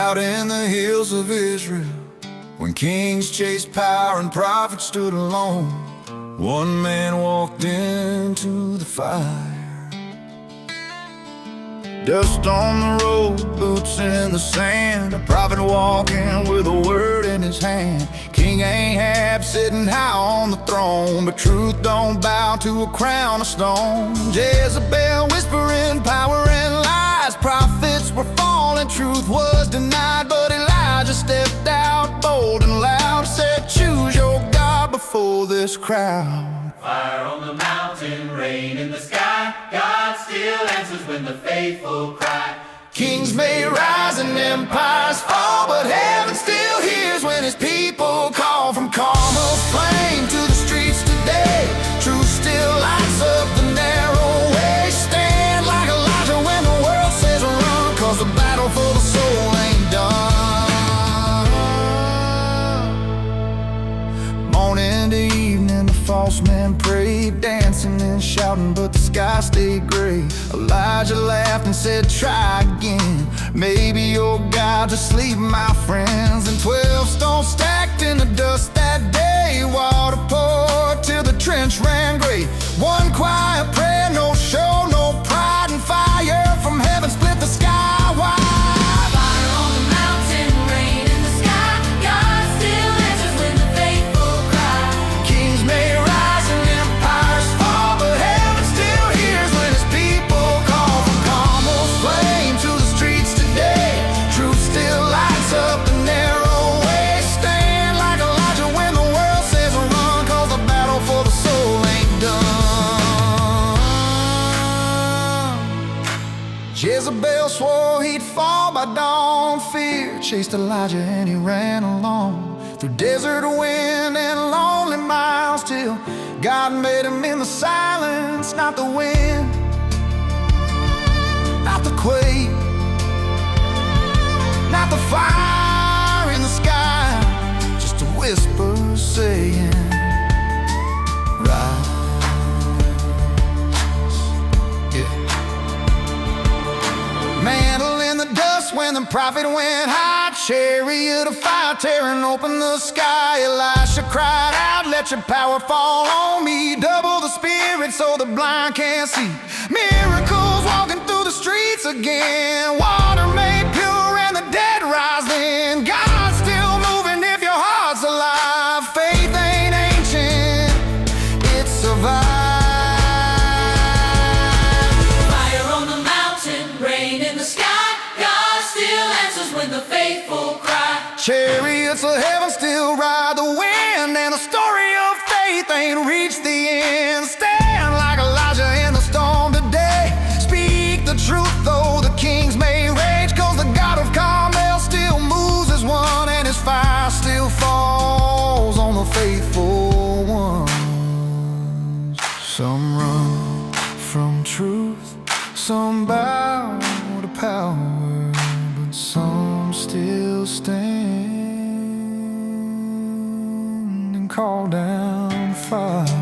out in the hills of Israel, when kings chased power and prophets stood alone, one man walked into the fire. Dust on the road, boots in the sand, a prophet walking with a word in his hand. King Ahab sitting high on the throne, but truth don't bow to a crown of stone. Jezebel whispering power and lies, prophets were falling, truth was denied. But Elijah stepped out bold and loud, said, choose your God before this crowd. Fire on the mountain, rain in the sky, God still answers when the faithful cry. Kings may rise and empires fall, but heaven still hears when his people call. From Carmel's flame to the streets today, truth still lights up the narrow way. Stand like Elijah when the world says run, 'cause the battle for the soul ain't done. Morning to evening, the false man prayed, dancing and shouting, but the sky stayed gray. Elijah laughed and said, try again. Maybe your God's asleep, my friends. And 12 stones stacked in the dust that day, water poured till the trench ran gray. One quiet prayer, no show, no pride, and fire from heaven split the sky wide. Jezebel swore he'd fall by dawn. Fear chased Elijah and he ran alone, through desert wind and lonely miles, till God made him in the silence. Not the wind, not the quake, not the fire in the sky, just a whisper saying, rise. Mantle in the dust when the prophet went high, chariot of fire tearing open the sky. Elisha cried out, let your power fall on me, double the spirit so the blind can't see. Miracles walking through the streets again, water made pure and the dead rise then. God's still moving if your heart's alive. Faith ain't ancient, it survives. When the faithful cry, chariots of heaven still ride the wind, and the story of faith ain't reached the end. Stand like Elijah in the storm today, speak the truth though the kings may rage, 'cause the God of Carmel still moves as one, and his fire still falls on the faithful ones. Some run from truth, some bow to power, but some still stand and call down fire.